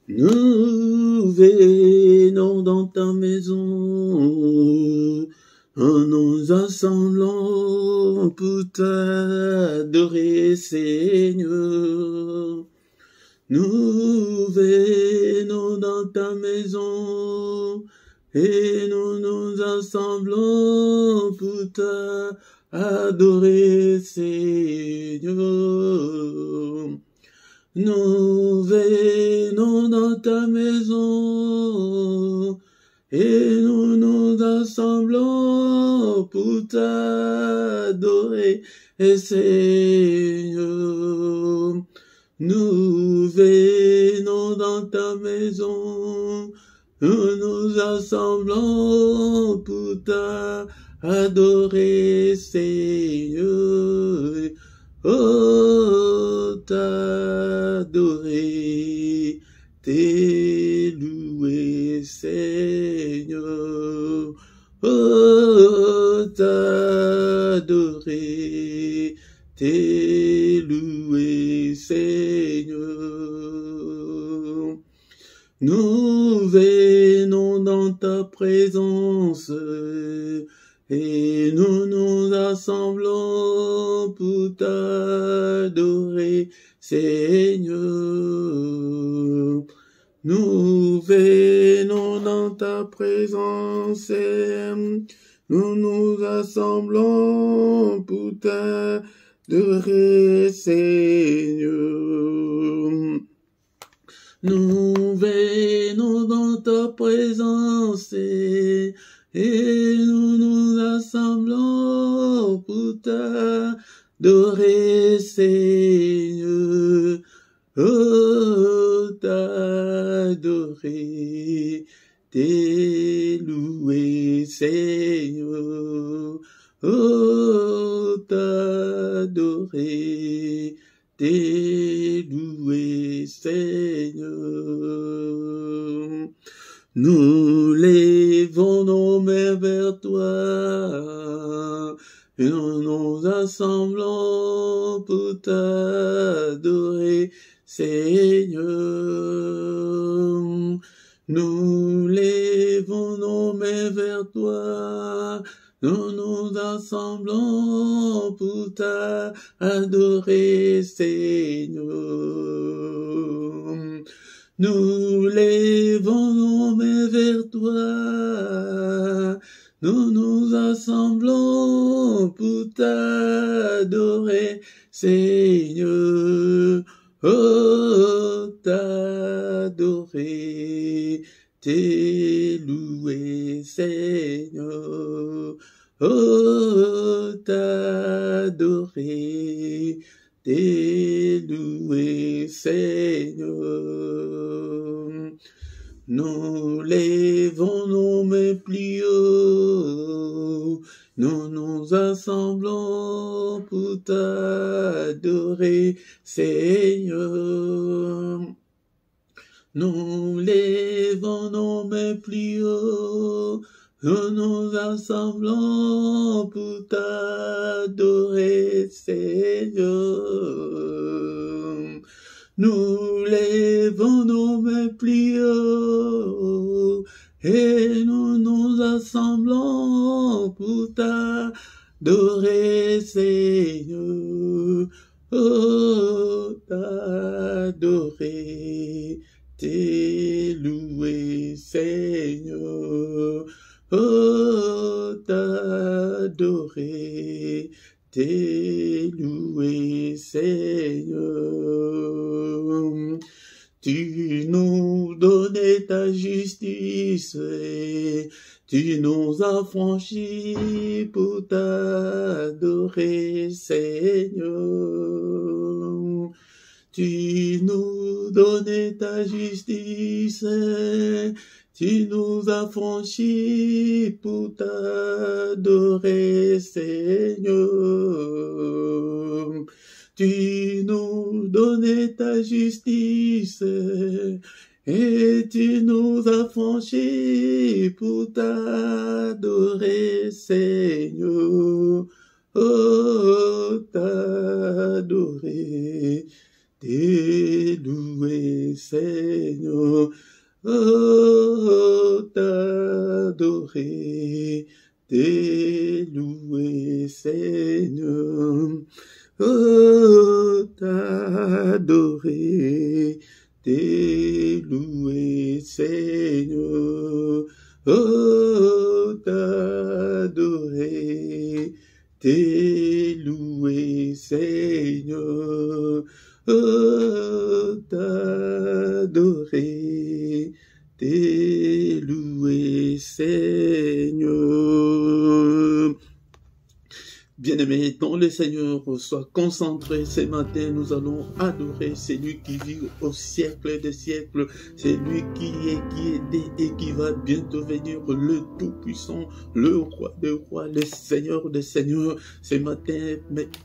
Nous venons dans ta maison, en nous assemblant pour t'adorer, Seigneur. Nous venons dans ta maison, et nous nous assemblons pour t'adorer, Seigneur. Nous venons dans ta maison, et nous nous assemblons pour t'adorer, Seigneur. Nous venons dans ta maison, nous nous assemblons pour t'adorer, Seigneur. Oh, t'adorer, t'élouer, Seigneur. Oh, t'adorer, t'élouer, Seigneur. Nous venons dans ta présence, et nous nous assemblons pour t'adorer, Seigneur. Nous venons dans ta présence, et nous nous assemblons pour t'adorer, Seigneur. Nous venons dans ta présence, et nous nous assemblons pour t'adorer, Seigneur. Oh, t'adorer, t'élouer, Seigneur. Oh, t'adorer, t'élouer, Seigneur. Nous levons nos mains vers toi, et nous nous assemblons pour t'adorer, Seigneur. Nous levons nos mains vers toi, nous nous assemblons pour t'adorer, Seigneur. Nous levons nos mains vers toi, nous nous assemblons pour t'adorer, Seigneur. Oh, t'adorer, t'élouer, Seigneur. Oh, t'adorer, t'élouer, Seigneur. Nous levons nos mains plus haut, nous nous assemblons pour t'adorer, Seigneur. Nous levons nos mains plus haut, nous nous assemblons pour t'adorer, Seigneur. Nous levons nos mains plus haut, et nous nous assemblons pour t'adorer, Seigneur. Oh, t'adorer, t'élouer, Seigneur. Oh, t'adorer, t'élouer, Seigneur. Tu nous donnais ta justice, tu nous as franchis pour t'adorer, Seigneur. Tu nous donnais ta justice, tu nous as franchis pour t'adorer, Seigneur. Tu nous donnais ta justice, et tu nous as franchis pour t'adorer, Seigneur. Oh, t'adorer, t'élouer, Seigneur. Seigneur. Oh, t'adorer, t'es loué, Seigneur. Oh, t'adorer, t'es loué, Seigneur. Oh, t'adorer, t'es loué, Seigneur. Bien-aimés, dans le Seigneur, sois concentré ce matin, nous allons adorer celui qui vit au siècle des siècles, celui qui était et qui va bientôt venir, le Tout-Puissant, le Roi des rois, le Seigneur des seigneurs. Ce matin,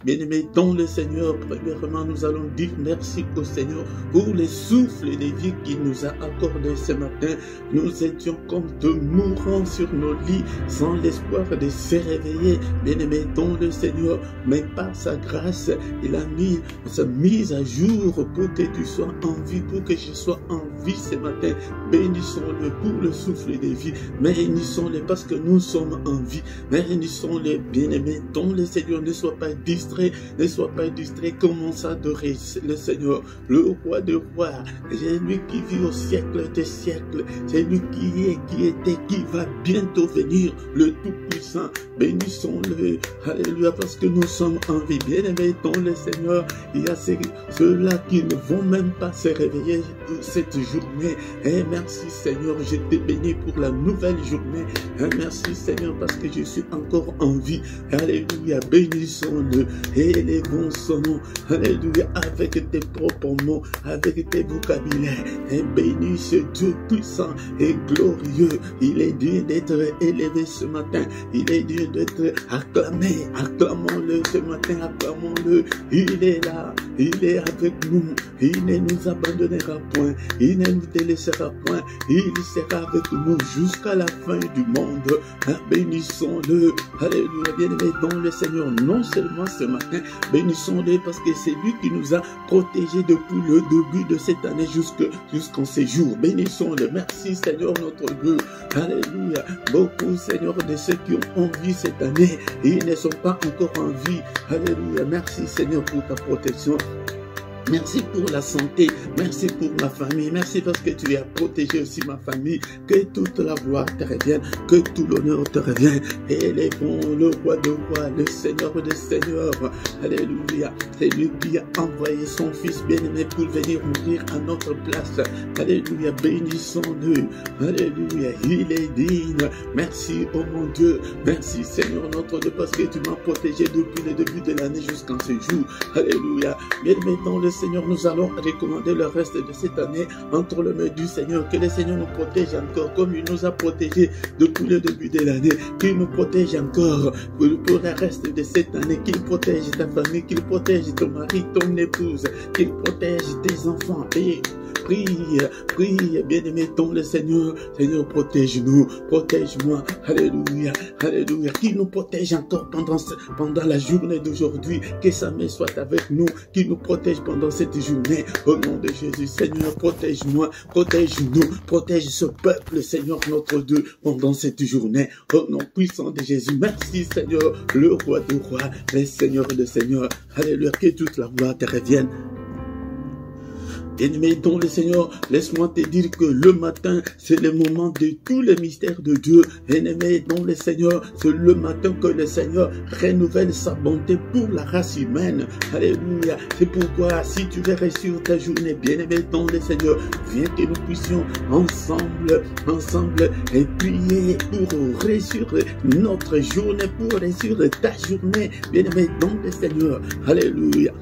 bien-aimés, dans le Seigneur, premièrement, nous allons dire merci au Seigneur pour les souffles de vie qu'il nous a accordés ce matin. Nous étions comme de mourants sur nos lits, sans l'espoir de se réveiller, bien-aimés, dans le Seigneur, mais par sa grâce, il a mis sa mise à jour pour que tu sois en vie, pour que je sois en vie ce matin. Bénissons-le pour le souffle de vie, bénissons-le parce que nous sommes en vie, bénissons-le, bien-aimés, dont le Seigneur. Ne sois pas distrait, ne sois pas distrait, commence à adorer le Seigneur, le Roi des rois, c'est lui qui vit au siècle des siècles, c'est lui qui est, qui était, qui va bientôt venir, le Tout-Puissant. Bénissons-le, alléluia, parce que nous sommes en vie. Bien-aimés dans le Seigneur, il y a ceux-là qui ne vont même pas se réveiller cette journée. Et merci Seigneur, je te bénis pour la nouvelle journée. Et merci Seigneur, parce que je suis encore en vie. Alléluia, bénissons-le, élevons son nom. Alléluia, avec tes propres mots, avec tes vocabulaires. Et bénis ce Dieu puissant et glorieux. Il est digne d'être élevé ce matin. Il est digne d'être acclamé. Acclamons-le ce matin, acclamons-le. Il est là, il est avec nous. Il ne nous abandonnera point. Il ne nous délaissera point. Il sera avec nous jusqu'à la fin du monde. Bénissons-le. Alléluia, bien-aimé dans le Seigneur. Non seulement ce matin, bénissons-le parce que c'est lui qui nous a protégés depuis le début de cette année jusqu'en ces jours. Bénissons-le. Merci Seigneur notre Dieu. Alléluia. Beaucoup Seigneur de ceux qui ont envie cette année, ils ne sont pas encore en vie. Alléluia. Merci Seigneur pour ta protection. Merci pour la santé, merci pour ma famille, merci parce que tu as protégé aussi ma famille. Que toute la gloire te revienne, que tout l'honneur te revienne. Élevons le Roi de rois, le Seigneur des seigneurs. Alléluia. C'est lui qui a envoyé son Fils bien-aimé pour venir mourir à notre place. Alléluia. Bénissons-le. Alléluia. Il est digne. Merci, oh mon Dieu. Merci Seigneur notre Dieu parce que tu m'as protégé depuis le début de l'année jusqu'en ce jour. Alléluia. Bien-aimé dans le Seigneur, nous allons recommander le reste de cette année entre les mains du Seigneur. Que le Seigneur nous protège encore comme il nous a protégés depuis le début de l'année. Qu'il nous protège encore pour le reste de cette année. Qu'il protège ta famille, qu'il protège ton mari, ton épouse, qu'il protège tes enfants. Et prie, prie, bien-aimé dans le Seigneur. Seigneur, protège-nous, protège-moi. Alléluia, alléluia. Qu'il nous protège encore pendant la journée d'aujourd'hui. Que sa main soit avec nous, qu'il nous protège pendant cette journée. Au nom de Jésus, Seigneur, protège-moi, protège-nous, protège ce peuple, Seigneur, notre Dieu, pendant cette journée. Au nom puissant de Jésus, merci, Seigneur, le Roi des rois, le Seigneur des seigneurs. Alléluia, que toute la gloire te revienne. Bien-aimé dans le Seigneur, laisse-moi te dire que le matin, c'est le moment de tous les mystères de Dieu. Bien-aimé dans le Seigneur, c'est le matin que le Seigneur renouvelle sa bonté pour la race humaine. Alléluia. C'est pourquoi, si tu veux réussir ta journée, bien-aimé dans le Seigneur, viens que nous puissions ensemble, et prier pour réussir notre journée, pour réussir ta journée, bien-aimé dans le Seigneur. Alléluia.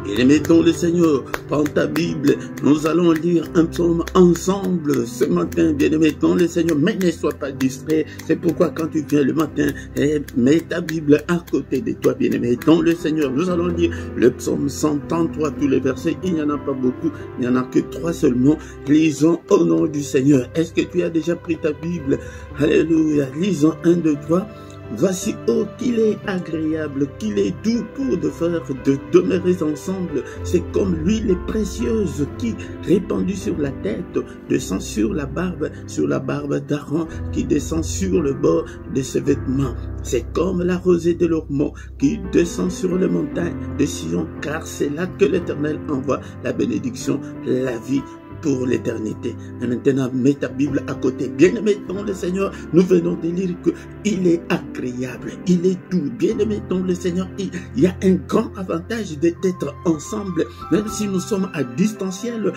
Bien-aimé dans le Seigneur, prends ta Bible, nous allons lire un psaume ensemble ce matin, bien-aimé dans le Seigneur, mais ne sois pas distrait. C'est pourquoi quand tu viens le matin, mets ta Bible à côté de toi, bien-aimé dans le Seigneur. Nous allons lire le psaume 133, tous les versets, il n'y en a pas beaucoup, il n'y en a que 3 seulement. Lisons au nom du Seigneur. Est-ce que tu as déjà pris ta Bible? Alléluia, lisons 1, 2, 3. Voici, oh, qu'il est agréable, qu'il est doux pour de demeurer ensemble. C'est comme l'huile précieuse qui, répandue sur la tête, descend sur la barbe d'Aaron, qui descend sur le bord de ses vêtements. C'est comme la rosée de l'Ormont qui descend sur les montagnes de Sion, car c'est là que l'Éternel envoie la bénédiction, la vie pour l'éternité. Et maintenant, mets ta Bible à côté. Bien-aimé dans le Seigneur, nous venons de lire qu'il est agréable, il est doux. Bien-aimé dans le Seigneur, il y a un grand avantage d'être ensemble, même si nous sommes à distanciel.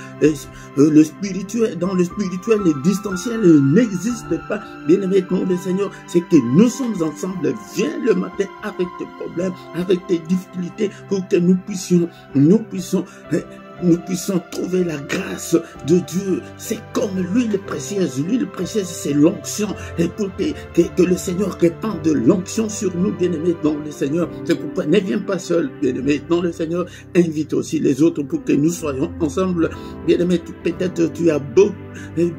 Le spirituel, dans le spirituel, le distanciel n'existe pas. Bien-aimé dans le Seigneur, c'est que nous sommes ensemble. Viens le matin avec tes problèmes, avec tes difficultés, pour que nous puissions trouver la grâce de Dieu. C'est comme l'huile précieuse. L'huile précieuse, c'est l'onction. Et pour que le Seigneur répande de l'onction sur nous, bien-aimés dans le Seigneur. C'est pourquoi ne viens pas seul, bien-aimé dans le Seigneur. Invite aussi les autres pour que nous soyons ensemble. Bien-aimé, peut-être tu as beau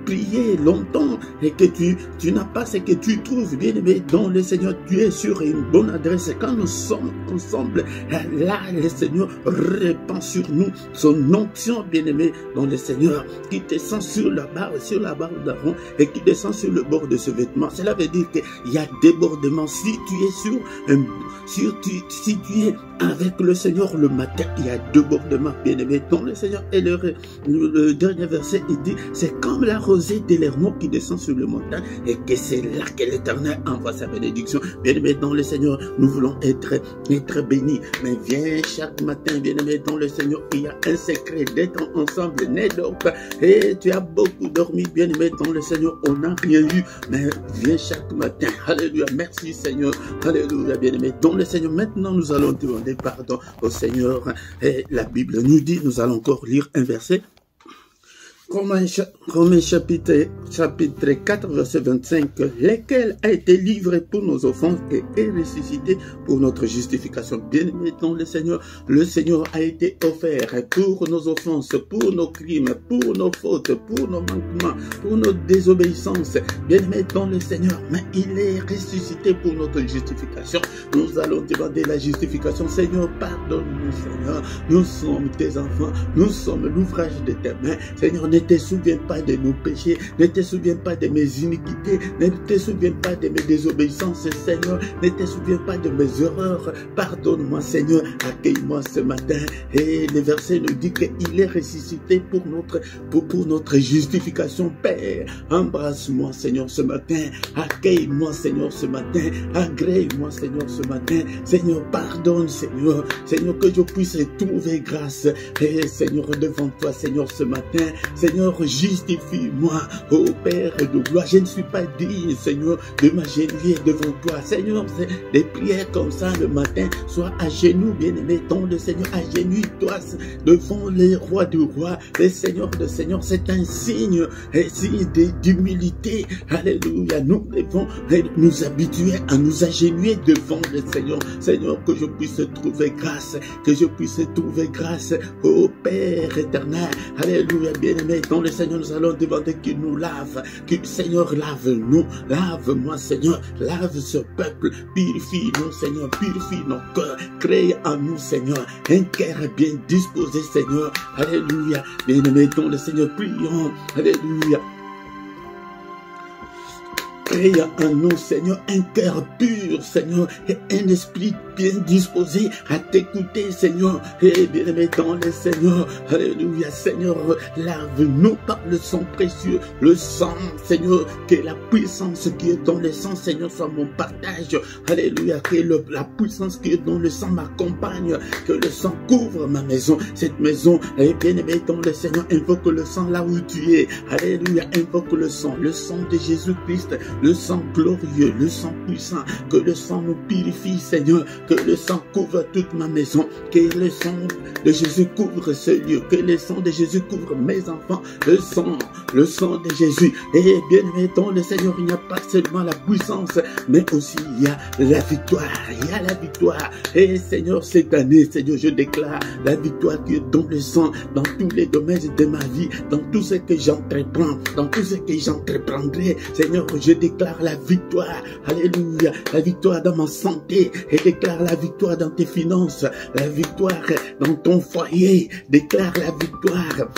prier longtemps et que tu n'as pas ce que tu trouves, bien-aimé dans le Seigneur. Tu es sur une bonne adresse. Et quand nous sommes ensemble, là, le Seigneur répand sur nous son onction, bien-aimé dans le Seigneur, qui descend sur la barbe d'Aaron et qui descend sur le bord de ce vêtement. Cela veut dire qu'il y a débordement. Si tu es avec le Seigneur le matin, il y a débordement, bien-aimé dans le Seigneur. Et le dernier verset, il dit, c'est comme la rosée de l'Hermon qui descend sur le montagne, et que c'est là que l'Éternel envoie sa bénédiction. Bien-aimé dans le Seigneur, nous voulons être bénis. Mais viens chaque matin, bien-aimé dans le Seigneur, il y a un secret d'être ensemble. Ne dors pas. Et tu as beaucoup dormi, bien-aimé dans le Seigneur, on n'a rien eu, mais viens chaque matin. Alléluia, merci Seigneur. Alléluia, bien-aimé dans le Seigneur. Maintenant, nous allons demander pardon au Seigneur. Et la Bible nous dit, nous allons encore lire un verset. Romains chapitre 4, verset 25, lequel a été livré pour nos offenses et est ressuscité pour notre justification. Bien-aimé dans le Seigneur a été offert pour nos offenses, pour nos crimes, pour nos fautes, pour nos manquements, pour nos désobéissances. Bien-aimé dans le Seigneur, mais il est ressuscité pour notre justification. Nous allons demander la justification. Seigneur, pardonne-nous, Seigneur. Nous sommes tes enfants, nous sommes l'ouvrage de tes mains. Seigneur, ne te souviens pas de nos péchés, ne te souviens pas de mes iniquités, ne te souviens pas de mes désobéissances, Seigneur, ne te souviens pas de mes erreurs. Pardonne-moi, Seigneur, accueille-moi ce matin. Et le verset nous dit qu'il est ressuscité pour notre justification. Père, embrasse-moi, Seigneur, ce matin. Accueille-moi, Seigneur, ce matin. Agrée-moi, Seigneur, ce matin. Seigneur, pardonne, Seigneur. Seigneur, que je puisse trouver grâce. Et Seigneur, devant toi, Seigneur, ce matin. Seigneur, justifie-moi, ô Père de gloire. Je ne suis pas digne, Seigneur, de m'agenouiller devant toi. Seigneur, des prières comme ça le matin, sois à genoux, bien-aimé, dans le Seigneur, agenouille-toi devant les rois du roi, les seigneurs de seigneurs. C'est un signe d'humilité. Alléluia. Nous devons nous habituer à nous agenouiller devant le Seigneur. Seigneur, que je puisse trouver grâce, que je puisse trouver grâce, ô Père éternel. Alléluia, bien-aimé. Dans le Seigneur, nous allons demander qu'il nous lave. Que Seigneur, lave-nous. Lave-moi, Seigneur. Lave ce peuple. Purifie-nous, Seigneur. Purifie nos cœurs. Crée en nous, Seigneur, un cœur bien disposé, Seigneur. Alléluia. Bien-aimé, dans le Seigneur, prions. Alléluia. Crée en nous, Seigneur, un cœur pur, Seigneur, et un esprit bien disposé à t'écouter, Seigneur. Et bien-aimé dans le Seigneur, alléluia, Seigneur, lave-nous par le sang précieux, le sang, Seigneur, que la puissance qui est dans le sang, Seigneur, soit mon partage. Alléluia, que la puissance qui est dans le sang m'accompagne, que le sang couvre ma maison, cette maison. Et bien-aimé dans le Seigneur, invoque le sang là où tu es. Alléluia, invoque le sang de Jésus-Christ, le sang glorieux, le sang puissant, que le sang nous purifie, Seigneur, que le sang couvre toute ma maison, que le sang de Jésus couvre ce lieu, que le sang de Jésus couvre mes enfants, le sang de Jésus. Et bien aimé dans le Seigneur, il n'y a pas seulement la puissance, mais aussi il y a la victoire, Et Seigneur, cette année, Seigneur, je déclare la victoire qui est dans le sang, dans tous les domaines de ma vie, dans tout ce que j'entreprends, dans tout ce que j'entreprendrai. Seigneur, je déclare déclare la victoire. Alléluia. La victoire dans ma santé. Et déclare la victoire dans tes finances. La victoire dans ton foyer. Déclare la victoire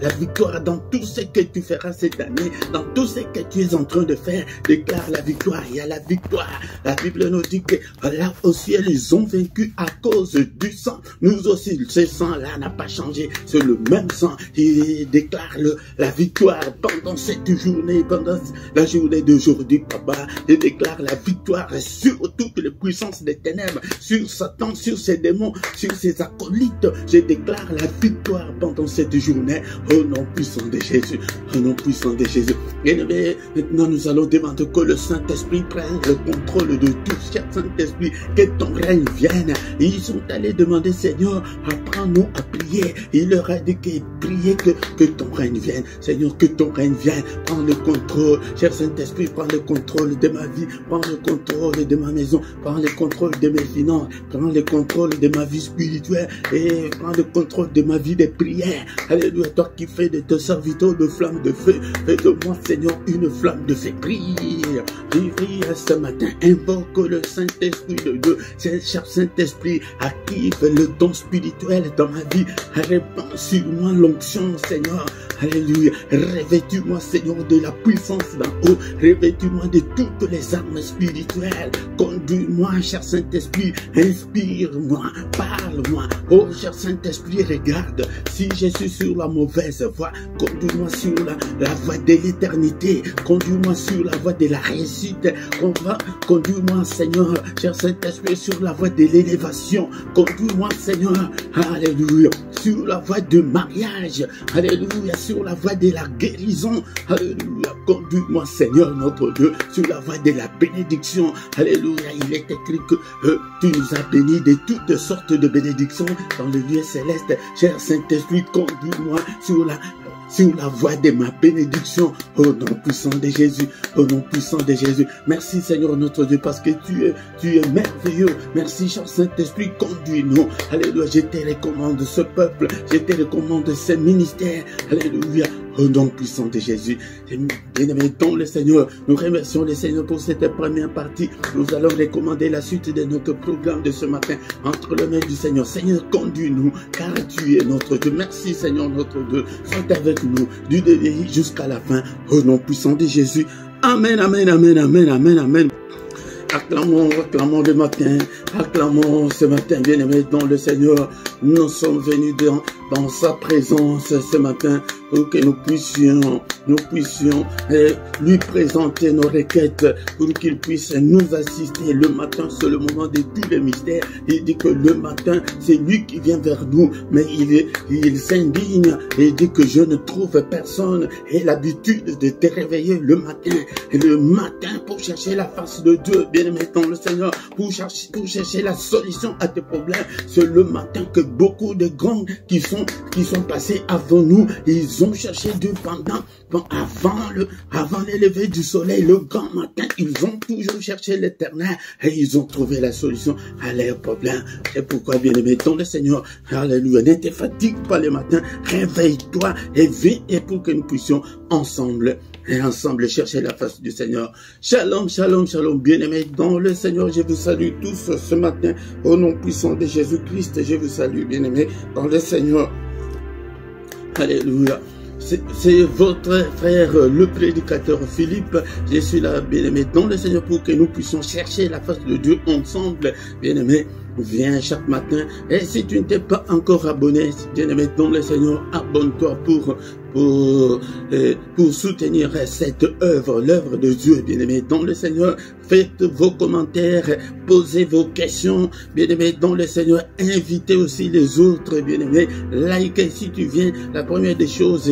la victoire dans tout ce que tu feras cette année. Dans tout ce que tu es en train de faire. Déclare la victoire. Il y a la victoire. La Bible nous dit que là au ciel, ils ont vaincu à cause du sang. Nous aussi, ce sang-là n'a pas changé. C'est le même sang. Il déclare la victoire pendant cette journée, pendant la journée d'aujourd'hui, papa. Il déclare la victoire sur toutes les puissances des ténèbres, sur Satan, sur ses démons, sur ses acolytes. Je déclare la victoire pendant cette journée. Au nom puissant de Jésus. Au nom puissant de Jésus. Et maintenant, nous allons demander que le Saint-Esprit prenne le contrôle de tout. Cher Saint-Esprit, que ton règne vienne. Ils sont allés demander, Seigneur, apprends-nous à prier. Il leur a dit que prier que ton règne vienne. Seigneur, que ton règne vienne. Prends le contrôle. Cher Saint-Esprit, prends le contrôle de ma vie. Prends le contrôle de ma maison. Prends le contrôle de mes finances. Prends le contrôle de ma vie spirituelle. Et prends le contrôle de ma vie de prière. Alléluia, toi qui fais de tes serviteurs de flammes de feu. Fais de moi, Seigneur, une flamme de feu. Prie. Prie ce matin. Invoque le Saint-Esprit de Dieu. Cher Saint-Esprit, active le don spirituel dans ma vie. Répands sur moi l'onction, Seigneur. Alléluia. Revêtis-moi, Seigneur, de la puissance d'en haut. Revêtis-moi de toutes les armes spirituelles. Conduis-moi, cher Saint-Esprit. Inspire-moi. Parle-moi. Oh, cher Saint-Esprit, regarde. Si je suis sur la mauvaise voie, conduis-moi sur la voie de l'éternité. Conduis-moi sur la voie de la réussite. Conduis-moi, Seigneur, cher Saint-Esprit, sur la voie de l'élévation. Conduis-moi, Seigneur, alléluia, sur la voie de mariage. Alléluia, sur la voie de la guérison. Alléluia, conduis-moi, Seigneur, notre Dieu, sur la voie de la bénédiction. Alléluia, il est écrit que tu nous as bénis de toutes sortes de bénédictions dans le lieu céleste. Cher Saint-Esprit, conduis-moi sur la voie de ma bénédiction, au nom puissant de Jésus, au nom puissant de Jésus. Merci Seigneur notre Dieu, parce que tu es merveilleux. Merci cher Saint-Esprit, conduis-nous. Alléluia, je te recommande ce peuple, je te recommande ce ministère. Alléluia, au nom puissant de Jésus. Bien-aimés dans le Seigneur, nous remercions le Seigneur pour cette première partie. Nous allons recommander la suite de notre programme de ce matin entre les mains du Seigneur. Seigneur, conduis-nous, car tu es notre Dieu. Merci Seigneur notre Dieu. Sois avec nous du début jusqu'à la fin. Au nom puissant de Jésus. Amen, amen, amen, amen, amen, amen. Acclamons, acclamons le matin, acclamons ce matin, bien-aimés dans le Seigneur. Nous sommes venus dans sa présence ce matin pour que nous puissions lui présenter nos requêtes, pour qu'il puisse nous assister. Le matin, c'est le moment de tous les mystères. Il dit que le matin, c'est lui qui vient vers nous, mais il s'indigne et dit que je ne trouve personne. Et l'habitude de te réveiller le matin pour chercher la face de Dieu, bien-aimé dans le Seigneur, pour chercher la solution à tes problèmes. C'est le matin que beaucoup de grands qui sont passés avant nous, ils ont cherché Dieu avant le lever du soleil, le grand matin, ils ont toujours cherché l'Éternel et ils ont trouvé la solution à leurs problèmes. C'est pourquoi, bien-aimé dans le Seigneur, alléluia, ne te fatigue pas le matin, réveille-toi et viens, et pour que nous puissions ensemble chercher la face du Seigneur. Shalom, shalom, shalom, bien-aimés dans le Seigneur, je vous salue tous ce matin au nom puissant de Jésus-Christ. Je vous salue, bien-aimés dans le Seigneur. Alléluia. C'est votre frère, le prédicateur Philippe. Je suis là, bien-aimé dans le Seigneur, pour que nous puissions chercher la face de Dieu ensemble, bien-aimé. Viens chaque matin. Et si tu ne t'es pas encore abonné, bien-aimé dans le Seigneur, abonne-toi pour soutenir cette œuvre, l'œuvre de Dieu, bien-aimé dans le Seigneur. Faites vos commentaires, posez vos questions, bien-aimé dans le Seigneur. Invitez aussi les autres, bien-aimé. Like si tu viens. La première des choses,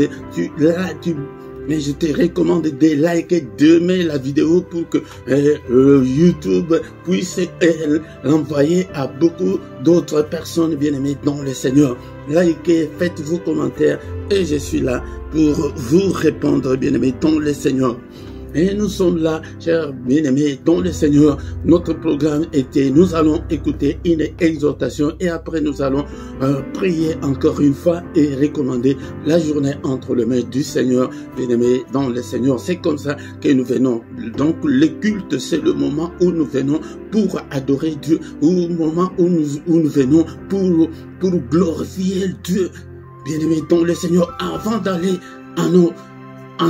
mais je te recommande de liker, d'aimer la vidéo pour que YouTube puisse l'envoyer à beaucoup d'autres personnes, bien-aimées dans le Seigneur. Likez, faites vos commentaires et je suis là pour vous répondre, bien-aimés dans le Seigneur. Et nous sommes là, chers bien-aimés, dans le Seigneur. Notre programme était, nous allons écouter une exhortation et après nous allons prier encore une fois et recommander la journée entre les mains du Seigneur. Bien-aimés, dans le Seigneur, c'est comme ça que nous venons. Donc le culte, c'est le moment où nous venons pour adorer Dieu, ou le moment où nous venons pour glorifier Dieu. Bien-aimés, dans le Seigneur, avant d'aller à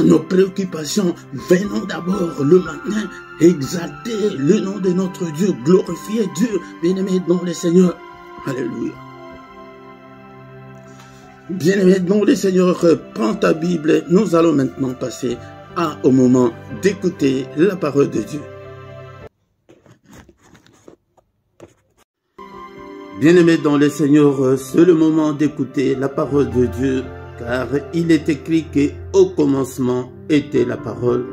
nos préoccupations, venons d'abord le matin exalter le nom de notre Dieu, glorifier Dieu, bien-aimé dans le Seigneur. Alléluia. Bien-aimé dans le Seigneur, prends ta Bible, nous allons maintenant passer au moment d'écouter la parole de Dieu. Bien-aimé dans le Seigneur, c'est le moment d'écouter la parole de Dieu. Car il est écrit qu'au commencement était la parole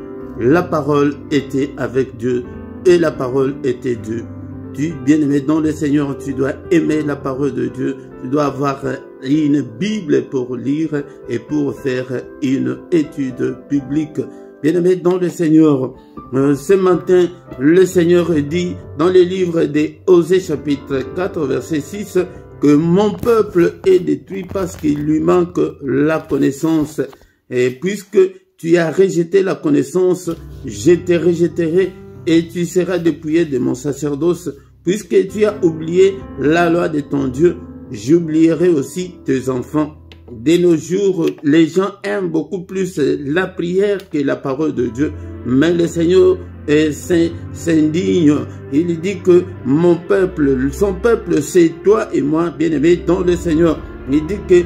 était avec Dieu, et la parole était Dieu. Tu, bien-aimé dans le Seigneur, tu dois aimer la parole de Dieu, tu dois avoir une Bible pour lire et pour faire une étude biblique. Bien-aimé dans le Seigneur, ce matin, le Seigneur dit dans le livre des Osée chapitre 4, verset 6, que mon peuple est détruit parce qu'il lui manque la connaissance. Et puisque tu as rejeté la connaissance, je te rejetterai et tu seras dépouillé de mon sacerdoce. Puisque tu as oublié la loi de ton Dieu, j'oublierai aussi tes enfants. De nos jours, les gens aiment beaucoup plus la prière que la parole de Dieu. Mais le Seigneur s'indigne. Il dit que mon peuple, son peuple, c'est toi et moi, bien-aimés dans le Seigneur. Il dit que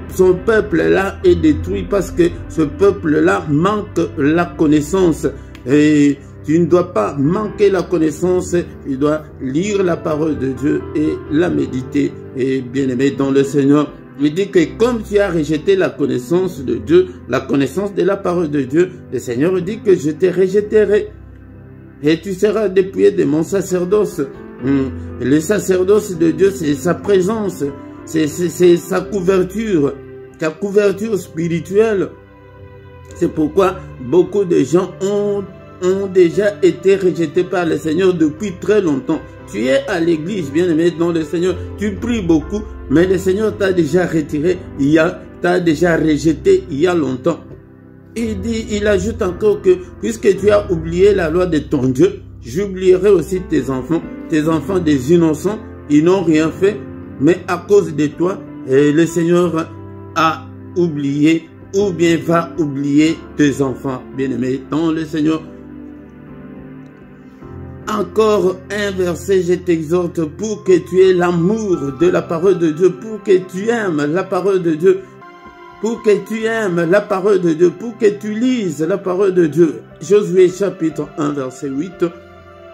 son peuple-là est détruit parce que ce peuple-là manque la connaissance. Et tu ne dois pas manquer la connaissance, tu dois lire la parole de Dieu et la méditer. Et bien-aimé dans le Seigneur, il dit que comme tu as rejeté la connaissance de Dieu, la connaissance de la parole de Dieu, le Seigneur dit que je te rejetterai. Et tu seras dépouillé de mon sacerdoce. Le sacerdoce de Dieu, c'est sa présence, c'est sa couverture spirituelle. C'est pourquoi beaucoup de gens ont déjà été rejetés par le Seigneur depuis très longtemps. Tu es à l'église, bien-aimé dans le Seigneur, tu pries beaucoup, mais le Seigneur t'a déjà retiré, t'a déjà rejeté il y a longtemps. Il ajoute encore que, puisque tu as oublié la loi de ton Dieu, j'oublierai aussi tes enfants des innocents, ils n'ont rien fait, mais à cause de toi, le Seigneur a oublié, ou bien va oublier tes enfants, bien-aimés dans le Seigneur. Encore un verset, je t'exhorte pour que tu aies l'amour de la parole de Dieu, pour que tu aimes la parole de Dieu, pour que tu aimes la parole de Dieu, pour que tu lises la parole de Dieu. Josué chapitre 1 verset 8,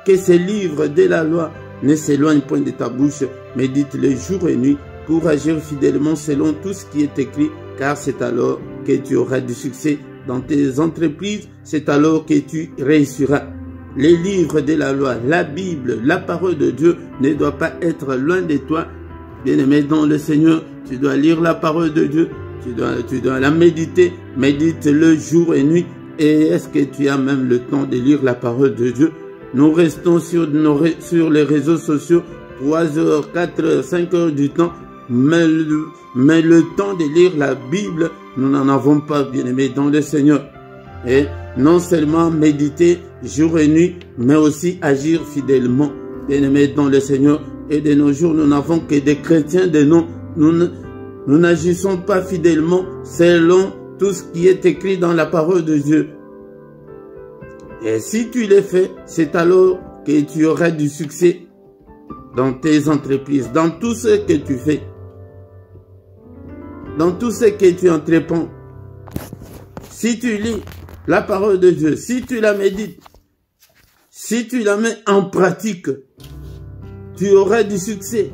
que ces livres de la loi ne s'éloignent point de ta bouche, médite-les jour et nuit pour agir fidèlement selon tout ce qui est écrit, car c'est alors que tu auras du succès dans tes entreprises, c'est alors que tu réussiras. Les livres de la loi, la Bible, la parole de Dieu ne doit pas être loin de toi. Bien-aimé dans le Seigneur, tu dois lire la parole de Dieu, tu dois la méditer, médite-le jour et nuit. Et est-ce que tu as même le temps de lire la parole de Dieu? Nous restons sur les réseaux sociaux 3 heures, 4 heures, 5 heures du temps, mais le temps de lire la Bible, nous n'en avons pas, bien-aimé dans le Seigneur. Et non seulement méditer jour et nuit, mais aussi agir fidèlement, bien-aimés dans le Seigneur. Et de nos jours, nous n'avons que des chrétiens de nom. Nous n'agissons pas fidèlement selon tout ce qui est écrit dans la parole de Dieu. Et si tu le fais, c'est alors que tu auras du succès dans tes entreprises, dans tout ce que tu fais, dans tout ce que tu entreprends. Si tu lis la parole de Dieu, si tu la médites, si tu la mets en pratique, tu auras du succès.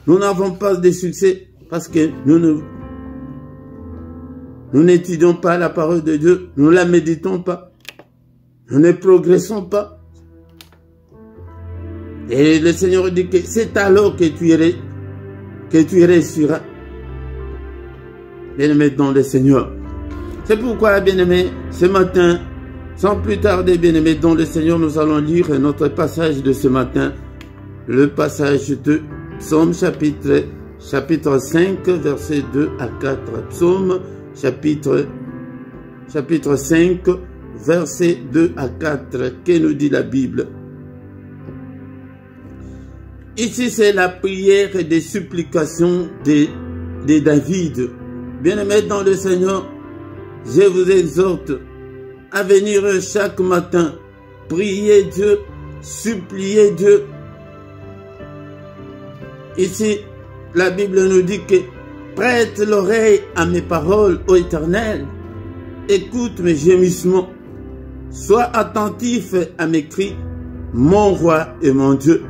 Nous n'avons pas de succès parce que nous n'étudions pas la parole de Dieu, nous ne la méditons pas, nous ne progressons pas. Et le Seigneur dit que c'est alors que tu réussiras. Bien-aimé dans le Seigneur. C'est pourquoi, bien-aimé, ce matin, Sans plus tarder, bien-aimés, dans le Seigneur, nous allons lire notre passage de ce matin, le passage de Psaume chapitre 5, versets 2 à 4. Psaume chapitre 5, versets 2 à 4. Que nous dit la Bible? Ici, c'est la prière et des supplications de David. Bien-aimés dans le Seigneur, je vous exhorte à venir chaque matin, prier Dieu, supplier Dieu. Ici, la Bible nous dit que prête l'oreille à mes paroles, ô Éternel, écoute mes gémissements, sois attentif à mes cris, mon roi et mon Dieu.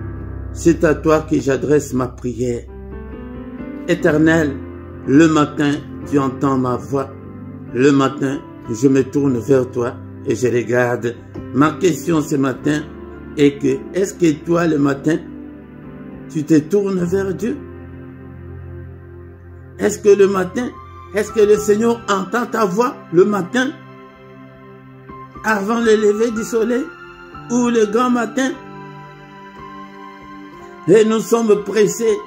C'est à toi que j'adresse ma prière. Éternel, le matin, tu entends ma voix. Le matin, je me tourne vers toi et je regarde. Ma question ce matin est que, est-ce que toi, le matin, tu te tournes vers Dieu? Est-ce que le matin, est-ce que le Seigneur entend ta voix le matin, avant le lever du soleil ou le grand matin? Et nous sommes pressés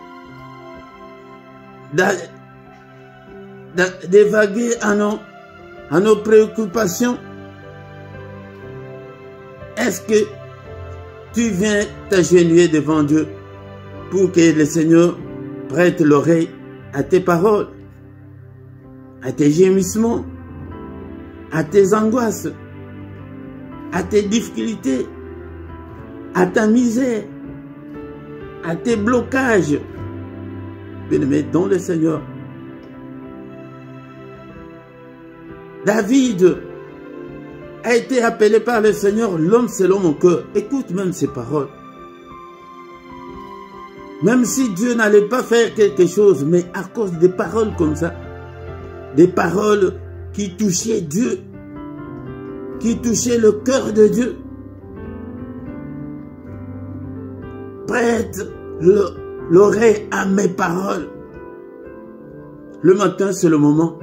d'évaguer à nos préoccupations. Est-ce que tu viens t'agenouiller devant Dieu pour que le Seigneur prête l'oreille à tes paroles, à tes gémissements, à tes angoisses, à tes difficultés, à ta misère, à tes blocages? Bien-aimés dans le Seigneur, David a été appelé par le Seigneur l'homme selon mon cœur. Écoute même ces paroles. Même si Dieu n'allait pas faire quelque chose, mais à cause des paroles comme ça, des paroles qui touchaient Dieu, qui touchaient le cœur de Dieu, prête l'oreille à mes paroles. Le matin, c'est le moment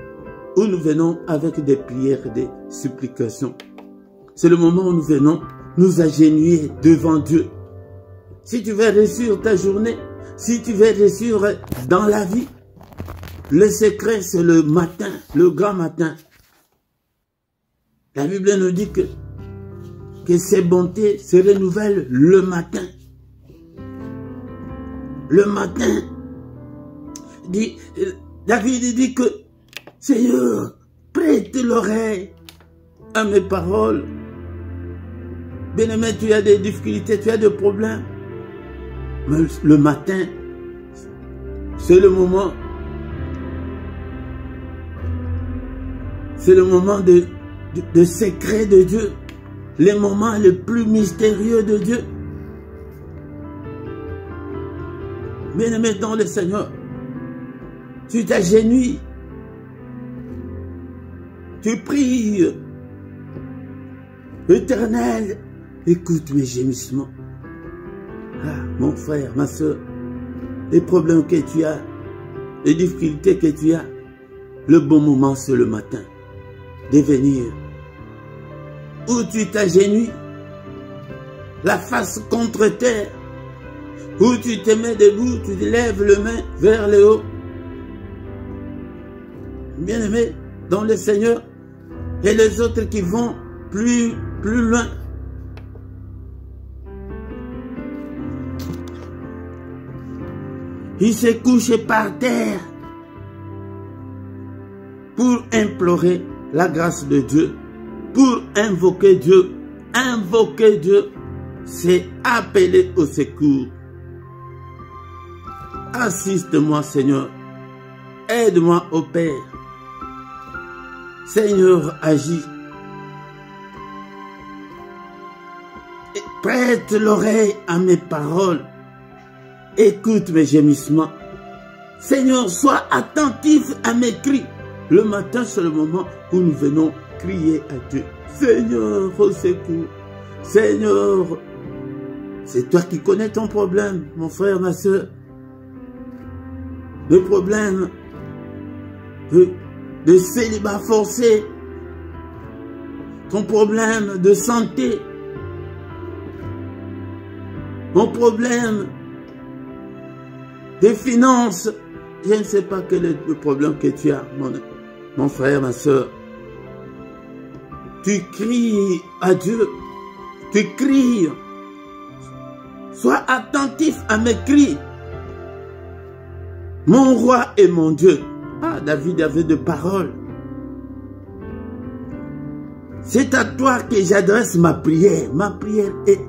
où nous venons avec des prières, des supplications. C'est le moment où nous venons nous agenouiller devant Dieu. Si tu veux réussir ta journée, si tu veux réussir dans la vie, le secret c'est le matin, le grand matin. La Bible nous dit que ses bontés se renouvellent le matin. Le matin, David dit que Seigneur, prête l'oreille à mes paroles. Bien-aimé, tu as des difficultés, tu as des problèmes. Mais le matin, c'est le moment. C'est le moment de secret de Dieu. Les moments les plus mystérieux de Dieu. Bien-aimé dans le Seigneur, tu t'agenouilles. Tu pries. Éternel, écoute mes gémissements. Ah, mon frère, ma soeur, les problèmes que tu as, les difficultés que tu as, le bon moment c'est le matin de venir. Où tu t'agenouilles, la face contre terre, où tu te mets debout, tu te lèves les mains vers le haut. Bien-aimé dans le Seigneur, et les autres qui vont plus loin. Ils se couchent par terre pour implorer la grâce de Dieu, pour invoquer Dieu. Invoquer Dieu, c'est appeler au secours. Assiste-moi, Seigneur. Aide-moi, ô Père. Seigneur, agis. Et prête l'oreille à mes paroles. Écoute mes gémissements. Seigneur, sois attentif à mes cris. Le matin, c'est le moment où nous venons crier à Dieu. Seigneur, au secours. Seigneur, c'est toi qui connais ton problème, mon frère, ma soeur. Le problème de célibat forcé, ton problème de santé, mon problème des finances, je ne sais pas quel est le problème que tu as, mon frère, ma soeur. Tu cries à Dieu, tu cries. Sois attentif à mes cris. Mon roi et mon Dieu. Ah, David avait de paroles. C'est à toi que j'adresse ma prière. Ma prière est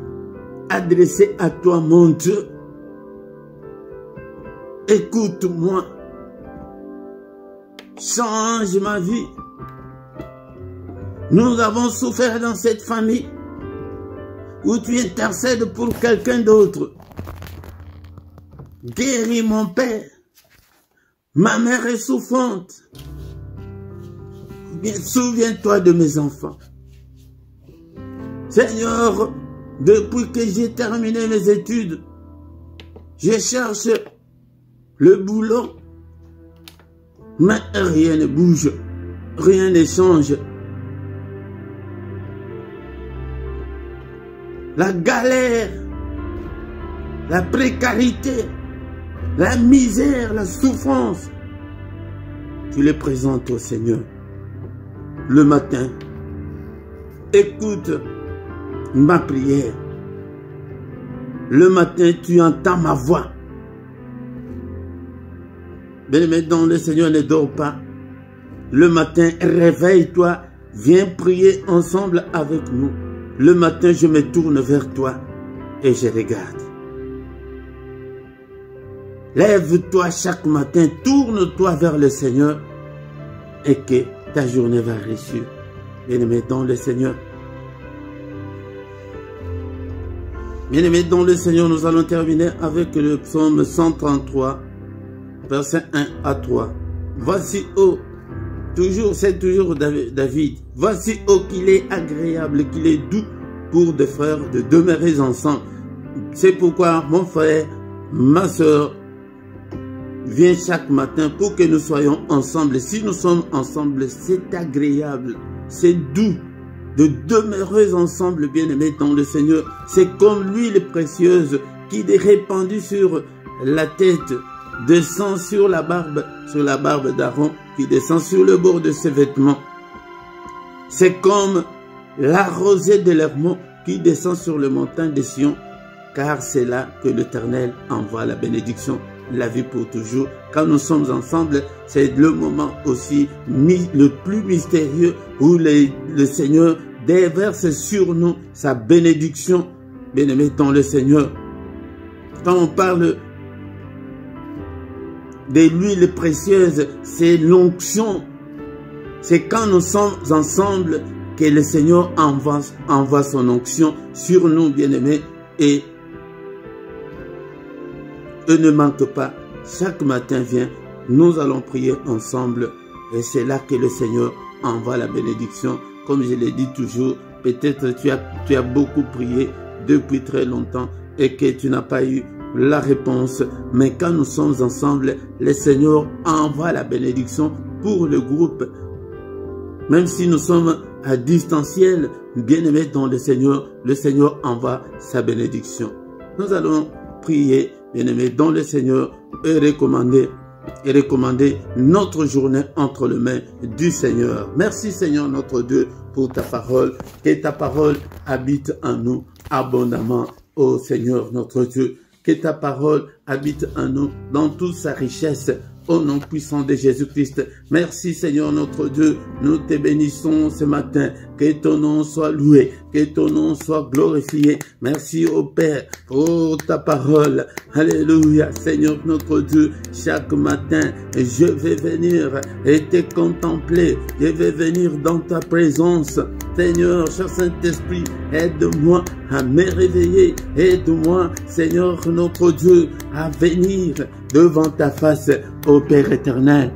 adressée à toi, mon Dieu. Écoute-moi. Change ma vie. Nous avons souffert dans cette famille où tu intercèdes pour quelqu'un d'autre. Guéris mon père. Ma mère est souffrante. Souviens-toi de mes enfants. Seigneur, depuis que j'ai terminé mes études, je cherche le boulot, mais rien ne bouge, rien ne change. La galère, la précarité, la misère, la souffrance, tu les présentes au Seigneur. Le matin, écoute ma prière. Le matin, tu entends ma voix. Bien-aimé dans le Seigneur, ne dors pas. Le matin, réveille-toi, viens prier ensemble avec nous. Le matin, je me tourne vers toi et je regarde. Lève-toi chaque matin, tourne-toi vers le Seigneur et que ta journée va réussir. Bien-aimé dans le Seigneur. Bien-aimé dans le Seigneur, nous allons terminer avec le psaume 133, verset 1 à 3. Voici, oh, c'est toujours David. Voici, oh, qu'il est agréable, qu'il est doux pour des frères de demeurer ensemble. C'est pourquoi, mon frère, ma soeur, viens chaque matin pour que nous soyons ensemble. Si nous sommes ensemble, c'est agréable, c'est doux de demeurer ensemble, bien-aimés dans le Seigneur. C'est comme l'huile précieuse qui est répandue sur la tête, descend sur la barbe d'Aaron, qui descend sur le bord de ses vêtements. C'est comme la rosée de l'Hermon qui descend sur le montagne de Sion, car c'est là que l'Éternel envoie la bénédiction, la vie pour toujours. Quand nous sommes ensemble, c'est le moment aussi le plus mystérieux où le Seigneur déverse sur nous sa bénédiction. Bien-aimés dans le Seigneur, quand on parle de l'huile précieuse, c'est l'onction. C'est quand nous sommes ensemble que le Seigneur envoie son onction sur nous, bien-aimés, et ne manque pas. Chaque matin vient, nous allons prier ensemble et c'est là que le Seigneur envoie la bénédiction. Comme je l'ai dit toujours, peut-être tu as beaucoup prié depuis très longtemps et que tu n'as pas eu la réponse. Mais quand nous sommes ensemble, le Seigneur envoie la bénédiction pour le groupe. Même si nous sommes à distanciel, bien-aimés dans le Seigneur envoie sa bénédiction. Nous allons prier, bien-aimés dans le Seigneur, et recommander notre journée entre les mains du Seigneur. Merci Seigneur notre Dieu pour ta parole. Que ta parole habite en nous abondamment, ô Seigneur notre Dieu. Que ta parole habite en nous dans toute sa richesse, au nom puissant de Jésus-Christ. Merci Seigneur notre Dieu, nous te bénissons ce matin. Que ton nom soit loué, que ton nom soit glorifié. Merci au Père pour ta parole. Alléluia Seigneur notre Dieu, chaque matin je vais venir et te contempler. Je vais venir dans ta présence. Seigneur, cher Saint-Esprit, aide-moi à me réveiller. Aide-moi, Seigneur notre Dieu, à venir devant ta face, ô Père éternel.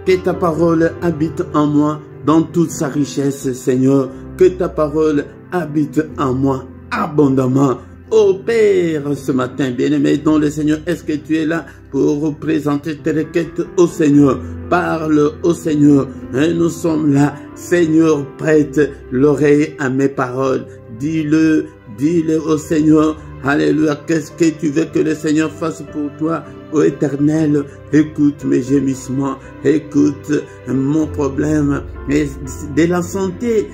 Que ta parole habite en moi dans toute sa richesse, Seigneur. Que ta parole habite en moi abondamment, opère ce matin, bien-aimé dans le Seigneur. Est-ce que tu es là pour présenter tes requêtes au Seigneur? Parle au Seigneur. Et nous sommes là. Seigneur, prête l'oreille à mes paroles. Dis-le au Seigneur. Alléluia. Qu'est-ce que tu veux que le Seigneur fasse pour toi, ô Éternel? Écoute mes gémissements, écoute mon problème et de la santé.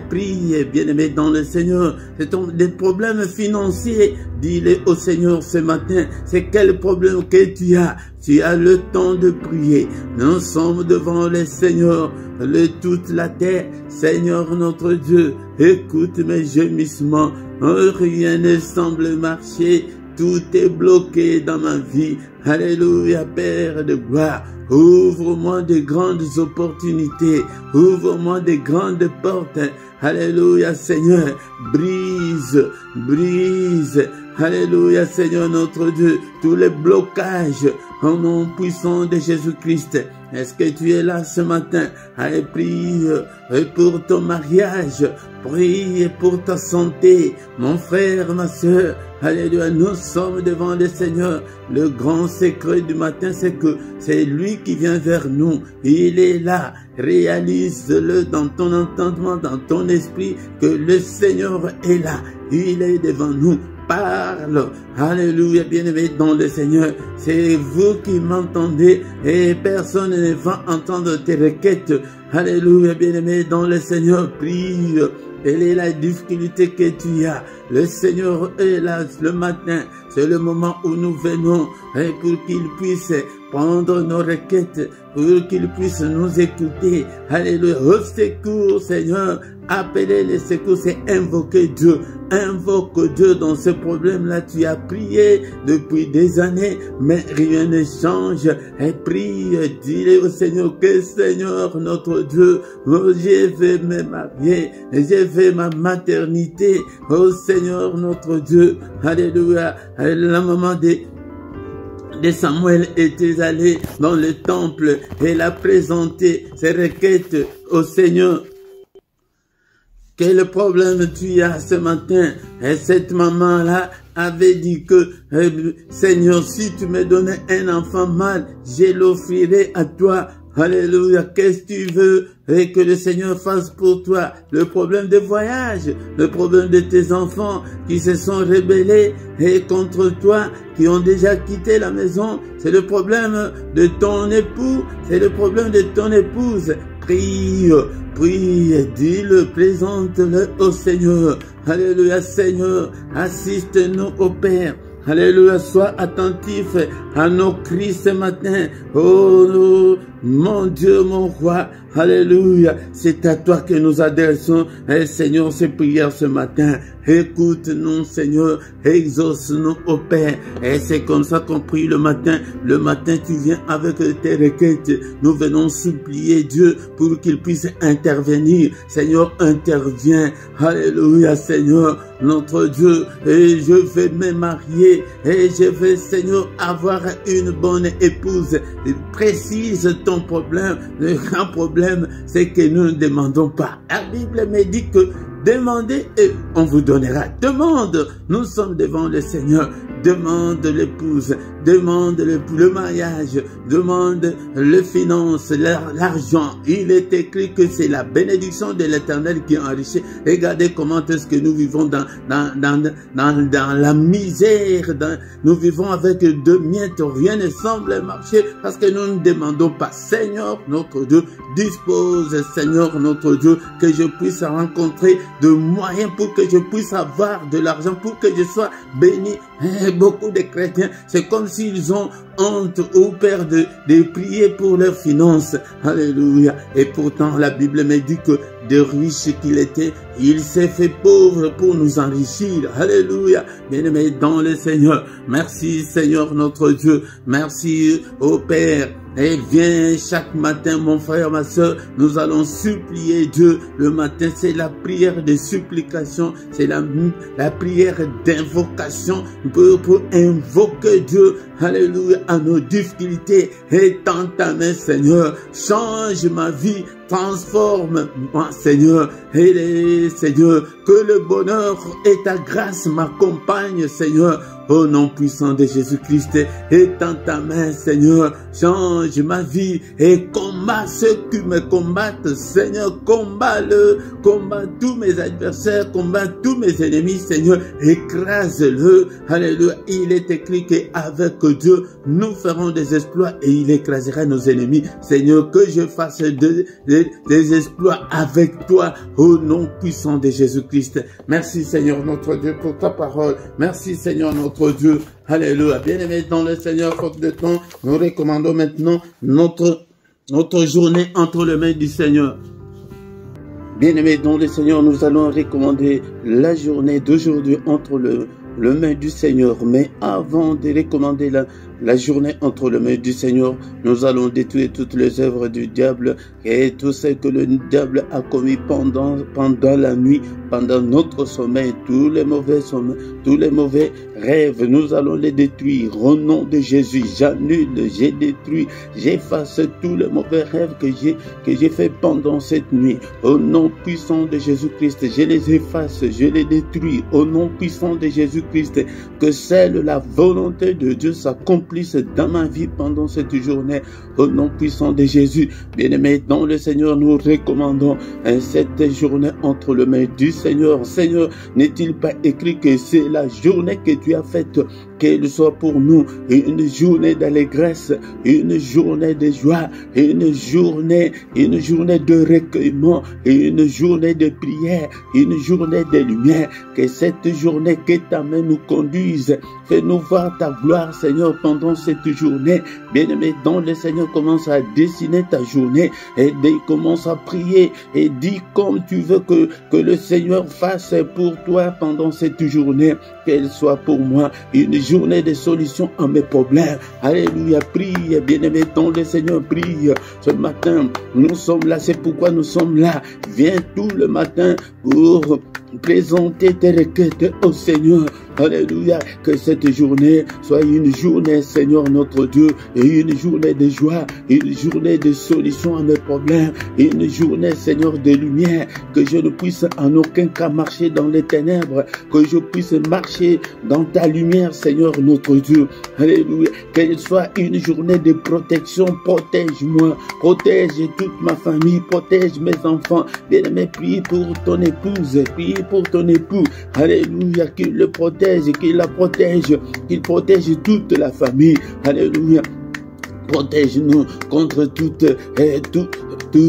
Prie, bien-aimé dans le Seigneur. C'est des problèmes financiers. Dis-le au Seigneur ce matin. C'est quel problème que tu as? Tu as le temps de prier. Nous sommes devant le Seigneur, toute la terre. Seigneur notre Dieu, écoute mes gémissements. Rien ne semble marcher. Tout est bloqué dans ma vie. Alléluia, Père de gloire. Ouvre-moi de grandes opportunités. Ouvre-moi de grandes portes. Alléluia, Seigneur. Brise. Alléluia, Seigneur notre Dieu. Tous les blocages au nom puissant de Jésus-Christ. Est-ce que tu es là ce matin? Allez, prie pour ton mariage. Prie pour ta santé. Mon frère, ma soeur. Alléluia, nous sommes devant le Seigneur. Le grand secret du matin, c'est que c'est lui qui vient vers nous. Il est là. Réalise-le dans ton entendement, dans ton esprit, que le Seigneur est là. Il est devant nous. Parle. Alléluia, bien-aimé dans le Seigneur. C'est vous qui m'entendez et personne ne va entendre tes requêtes. Alléluia, bien-aimé dans le Seigneur. Prie. Quelle est la difficulté que tu as? Le Seigneur est là le matin. C'est le moment où nous venons pour qu'il puisse prendre nos requêtes, pour qu'il puisse nous écouter. Alléluia. Au secours, Seigneur. Appelez les secours, c'est invoquer Dieu. Invoque Dieu dans ce problème-là. Tu as prié depuis des années, mais rien ne change. Et prie, dis-le au Seigneur que Seigneur, notre Dieu, je vais me marier, je vais ma maternité. Oh Seigneur, notre Dieu. Alléluia. La maman de Samuel était allé dans le temple et elle a présenté ses requêtes au Seigneur. Quel problème tu as ce matin? Et cette maman-là avait dit que, Seigneur, si tu me donnais un enfant mâle, je l'offrirai à toi. Alléluia. Qu'est-ce que tu veux et que le Seigneur fasse pour toi? Le problème de voyage, le problème de tes enfants qui se sont rebellés et contre toi, qui ont déjà quitté la maison. C'est le problème de ton époux, c'est le problème de ton épouse. Prie, dis-le, présente-le au Seigneur. Alléluia, Seigneur, assiste-nous au Père. Alléluia, sois attentif à nos cris ce matin. Oh, mon Dieu, mon roi. Alléluia, c'est à toi que nous adressons, Seigneur, ces prières ce matin. Écoute-nous, Seigneur, exauce-nous au Père. Et c'est comme ça qu'on prie le matin. Le matin, tu viens avec tes requêtes. Nous venons supplier Dieu pour qu'il puisse intervenir. Seigneur, interviens. Alléluia, Seigneur, notre Dieu. Et je vais me marier. Et je vais, Seigneur, avoir une bonne épouse. Précise ton problème. Le grand problème, c'est que nous ne demandons pas. La Bible me dit que demandez et on vous donnera. Demande. Nous sommes devant le Seigneur. Demande l'épouse. Demande le mariage. Demande les finances, l'argent. Il est écrit que c'est la bénédiction de l'Éternel qui enrichit. Regardez comment est-ce que nous vivons dans la misère. Nous vivons avec deux miettes. Rien ne semble marcher parce que nous ne demandons pas. Seigneur, notre Dieu, dispose, Seigneur, notre Dieu, que je puisse rencontrer de moyens pour que je puisse avoir de l'argent, pour que je sois béni. Beaucoup de chrétiens, c'est comme s'ils ont honte ou peur de prier pour leurs finances. Alléluia. Et pourtant, la Bible me dit que de riche qu'il était, il s'est fait pauvre pour nous enrichir. Alléluia. Bien-aimé dans le Seigneur. Merci, Seigneur, notre Dieu. Merci, ô Père. Et viens chaque matin, mon frère, ma soeur, nous allons supplier Dieu. Le matin, c'est la prière de supplication, c'est la prière d'invocation pour invoquer Dieu. Alléluia, à nos difficultés. Et tends ta main, Seigneur, change ma vie, transforme-moi, Seigneur. Et Seigneur, que le bonheur et ta grâce m'accompagnent, Seigneur. Au nom puissant de Jésus-Christ, étends ta main, Seigneur, change ma vie et combat ceux qui me combattent, Seigneur, combat tous mes adversaires, combat tous mes ennemis, Seigneur, écrase-le, alléluia. Il est écrit qu'avec Dieu, nous ferons des exploits et il écrasera nos ennemis, Seigneur, que je fasse des exploits avec toi, au nom puissant de Jésus-Christ. Merci, Seigneur, notre Dieu, pour ta parole. Merci, Seigneur, notre Dieu. Alléluia. Bien-aimés dans le Seigneur, faute de temps, nous recommandons maintenant notre journée entre les mains du Seigneur. Bien-aimés dans le Seigneur, nous allons recommander la journée d'aujourd'hui entre le main du Seigneur. Mais avant de recommander la journée entre les mains du Seigneur, nous allons détruire toutes les œuvres du diable et tout ce que le diable a commis pendant la nuit, pendant notre sommeil, tous les mauvais rêves, nous allons les détruire au nom de Jésus. J'annule, j'ai détruit, j'efface tous les mauvais rêves que j'ai fait pendant cette nuit. Au nom puissant de Jésus-Christ, je les efface, je les détruis. Au nom puissant de Jésus-Christ, que seule la volonté de Dieu s'accomplisse dans ma vie pendant cette journée. Au nom puissant de Jésus, bien-aimés dans le Seigneur, nous recommandons cette journée entre les mains du Seigneur. Seigneur, n'est-il pas écrit que c'est la journée que tu as faite, qu'elle soit pour nous une journée d'allégresse, une journée de joie, une journée de recueillement, une journée de prière, une journée de lumière. Que cette journée, que ta main nous conduise. Fais-nous voir ta gloire, Seigneur, pendant cette journée. Bien-aimé dans le Seigneur, commence à dessiner ta journée et commence à prier et dis comme tu veux que le Seigneur fasse pour toi pendant cette journée. Qu'elle soit pour moi une journée de solution à mes problèmes. Alléluia, prie, bien-aimé dans le Seigneur, prie. Ce matin, nous sommes là, c'est pourquoi nous sommes là. Viens tout le matin pour présenter tes requêtes au Seigneur. Alléluia, que cette journée soit une journée, Seigneur notre Dieu, et une journée de joie, une journée de solution à mes problèmes, une journée, Seigneur, de lumière, que je ne puisse en aucun cas marcher dans les ténèbres, que je puisse marcher dans ta lumière, Seigneur notre Dieu. Alléluia, qu'elle soit une journée de protection. Protège-moi, protège toute ma famille, protège mes enfants. Bien-aimé, prie pour ton épouse, prie pour ton époux. Alléluia, qu'il le protège, qu'il la protège, qu'il protège toute la famille. Alléluia. Protège-nous contre tout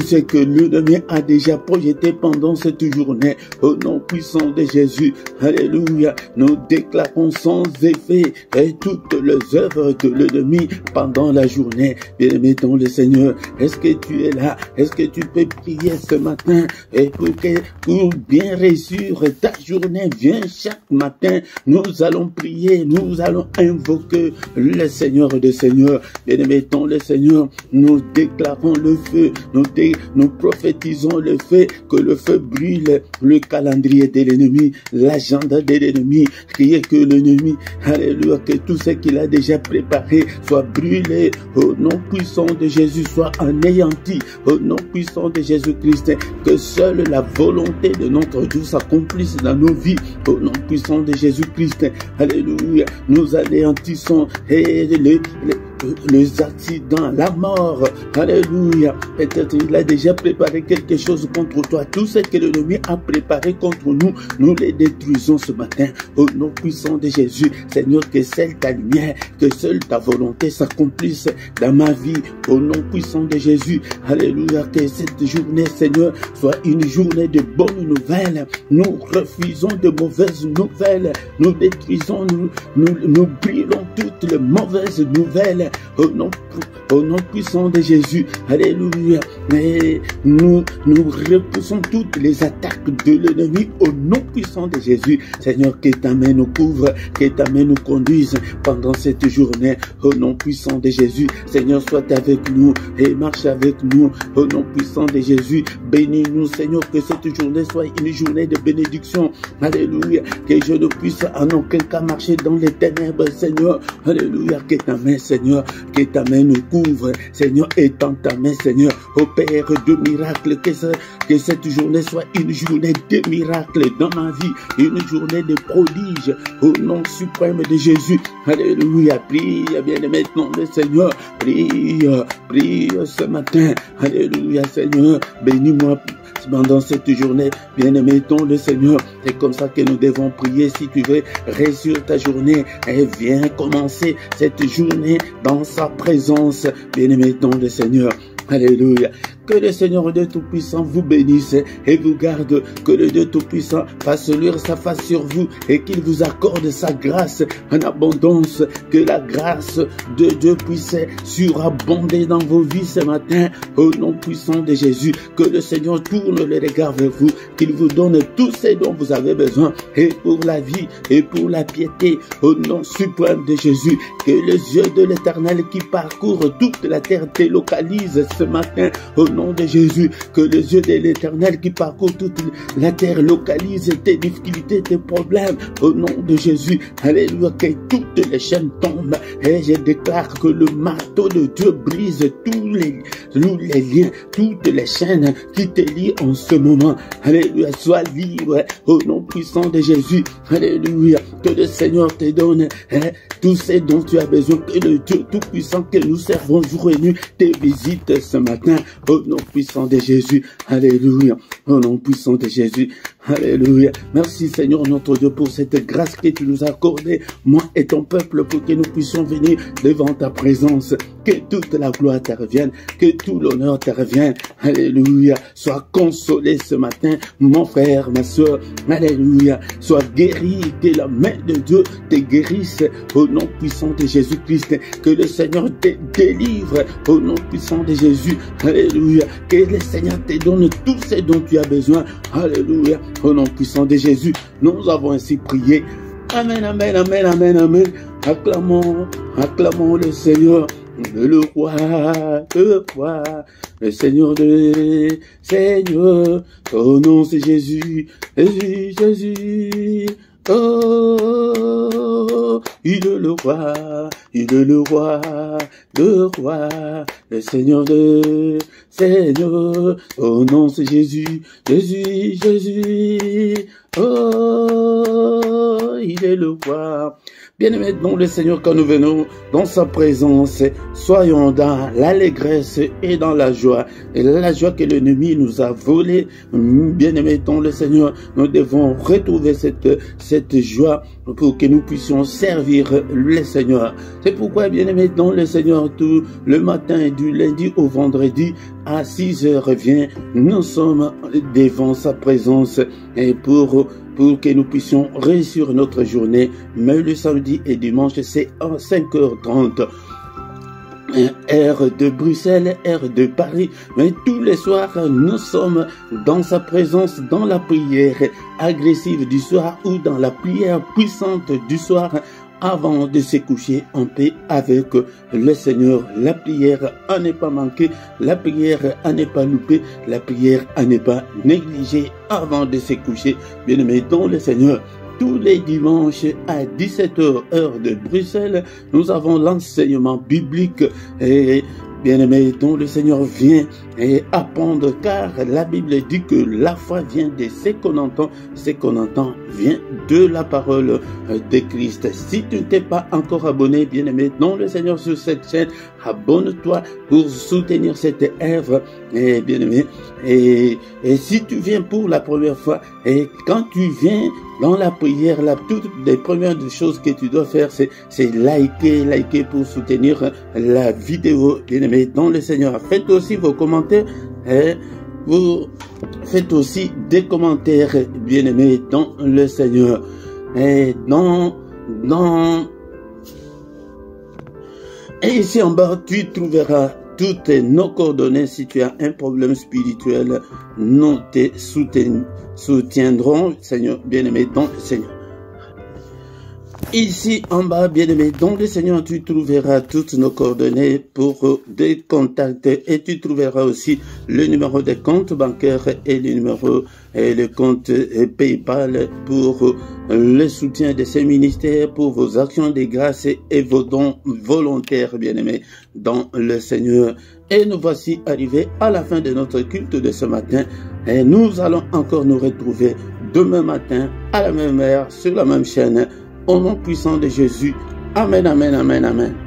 ce que l'ennemi a déjà projeté pendant cette journée. Au nom puissant de Jésus, alléluia, nous déclarons sans effet toutes les œuvres de l'ennemi pendant la journée. Bien-aimé dans le Seigneur, est-ce que tu es là? Est-ce que tu peux prier ce matin et pour bien réussir ta journée? Viens chaque matin, nous allons prier, nous allons invoquer le Seigneur des Seigneurs. Bien-aimé dans le Seigneur, nous déclarons le feu, nous prophétisons le fait que le feu brûle le calendrier de l'ennemi, l'agenda de l'ennemi, qui est que l'ennemi, alléluia, que tout ce qu'il a déjà préparé soit brûlé au nom puissant de Jésus, soit anéanti au nom puissant de Jésus-Christ, que seule la volonté de notre Dieu s'accomplisse dans nos vies au nom puissant de Jésus-Christ. Alléluia, nous anéantissons les accidents, la mort. Alléluia. Peut-être il a déjà préparé quelque chose contre toi. Tout ce que l'ennemi a préparé contre nous, nous les détruisons ce matin. Au nom puissant de Jésus, Seigneur, que seule ta lumière, que seule ta volonté s'accomplisse dans ma vie. Au nom puissant de Jésus. Alléluia. Que cette journée, Seigneur, soit une journée de bonnes nouvelles. Nous refusons de mauvaises nouvelles. Nous détruisons, nous brûlons toutes les mauvaises nouvelles. Au nom puissant de Jésus, alléluia, et nous repoussons toutes les attaques de l'ennemi au nom puissant de Jésus. Seigneur, que ta main nous couvre, que ta main nous conduise pendant cette journée au nom puissant de Jésus. Seigneur, sois avec nous et marche avec nous au nom puissant de Jésus. Bénis-nous, Seigneur, que cette journée soit une journée de bénédiction. Alléluia, que je ne puisse en aucun cas marcher dans les ténèbres, Seigneur. Alléluia, que ta main, Seigneur, que ta main nous couvre. Seigneur, étends ta main, Seigneur. Opère de miracles. Que cette journée soit une journée de miracles dans ma vie. Une journée de prodiges. Au nom suprême de Jésus. Alléluia. Prie, bien-aimé, maintenant le Seigneur. Prie, prie ce matin. Alléluia, Seigneur. Bénis-moi pendant cette journée. Bien-aimé, ton le Seigneur. C'est comme ça que nous devons prier. Si tu veux, réussir ta journée. Et viens commencer cette journée dans sa présence. Bien-aimé, ton le Seigneur. Alléluia. Que le Seigneur Dieu Tout-Puissant vous bénisse et vous garde. Que le Dieu Tout-Puissant fasse luire sa face sur vous et qu'il vous accorde sa grâce en abondance. Que la grâce de Dieu puisse surabonder dans vos vies ce matin au nom puissant de Jésus. Que le Seigneur tourne les regards vers vous, qu'il vous donne tout ce dont vous avez besoin et pour la vie et pour la piété au nom suprême de Jésus. Que les yeux de l'Éternel qui parcourent toute la terre te localisent ce matin au nom de Jésus. Que les yeux de l'Éternel qui parcourent toute la terre localisent tes difficultés, tes problèmes au nom de Jésus. Alléluia. Que toutes les chaînes tombent et je déclare que le marteau de Dieu brise tous les liens, toutes les chaînes qui te lient en ce moment. Alléluia. Sois libre au nom puissant de Jésus. Alléluia. Que le Seigneur te donne tout ce dont tu as besoin. Que le Dieu Tout-Puissant que nous servons jour et nuit te visite ce matin au nom puissant de Jésus. Alléluia. Au nom puissant de Jésus. Alléluia. Merci Seigneur notre Dieu pour cette grâce que tu nous as accordée, moi et ton peuple, pour que nous puissions venir devant ta présence. Que toute la gloire te revienne, que tout l'honneur te revienne. Alléluia. Sois consolé ce matin, mon frère, ma soeur. Alléluia. Sois guéri, que la main de Dieu te guérisse au nom puissant de Jésus-Christ. Que le Seigneur te délivre au nom puissant de Jésus. Alléluia. Que le Seigneur te donne tout ce dont tu as besoin. Alléluia. Au nom puissant de Jésus, nous avons ainsi prié. Amen, amen, amen, amen, amen. Acclamons, acclamons le Seigneur, le roi, le Seigneur de Seigneur. Ton nom c'est Jésus, Jésus, Jésus. Oh, il est le roi, le roi, le Seigneur de Seigneur. Oh non, c'est Jésus, Jésus, Jésus. Oh, il est le roi. Bien-aimés, dans le Seigneur, quand nous venons dans sa présence, soyons dans l'allégresse et dans la joie. Et la joie que l'ennemi nous a volée, bien-aimés, dans le Seigneur, nous devons retrouver cette joie pour que nous puissions servir le Seigneur. C'est pourquoi, bien-aimés, dans le Seigneur, tout le matin, du lundi au vendredi, à 6h, viens, nous sommes devant sa présence et pour que nous puissions réussir notre journée. Mais le samedi et dimanche, c'est à 5h30. Heure de Bruxelles, heure de Paris. Mais tous les soirs, nous sommes dans sa présence, dans la prière agressive du soir ou dans la prière puissante du soir, avant de se coucher en paix avec le Seigneur. La prière à ne pas manquer, la prière à ne pas louper, la prière à ne pas négliger avant de se coucher. Bien-aimés dans le Seigneur, tous les dimanches à 17h heure de Bruxelles, nous avons l'enseignement biblique et bien-aimé, dont le Seigneur vient et apprendre, car la Bible dit que la foi vient de ce qu'on entend vient de la parole de Christ. Si tu ne t'es pas encore abonné, bien-aimé, dont le Seigneur sur cette chaîne, abonne-toi pour soutenir cette œuvre, et bien-aimé, et si tu viens pour la première fois, et quand tu viens dans la prière, toutes les premières choses que tu dois faire, c'est liker pour soutenir la vidéo, bien-aimé, dans le Seigneur. Faites aussi vos commentaires, vous faites aussi des commentaires, bien-aimés, dans le Seigneur. Et et ici en bas, tu trouveras toutes nos coordonnées. Si tu as un problème spirituel, nous te soutiendrons, Seigneur, bien-aimé, dans le Seigneur. Ici en bas, bien-aimé, dans le Seigneur, tu trouveras toutes nos coordonnées pour des contacts et tu trouveras aussi le numéro des comptes bancaires et le numéro et le compte PayPal pour le soutien de ces ministères, pour vos actions de grâce et vos dons volontaires, bien-aimés, dans le Seigneur. Et nous voici arrivés à la fin de notre culte de ce matin et nous allons encore nous retrouver demain matin à la même heure sur la même chaîne. Au nom puissant de Jésus. Amen, amen, amen, amen.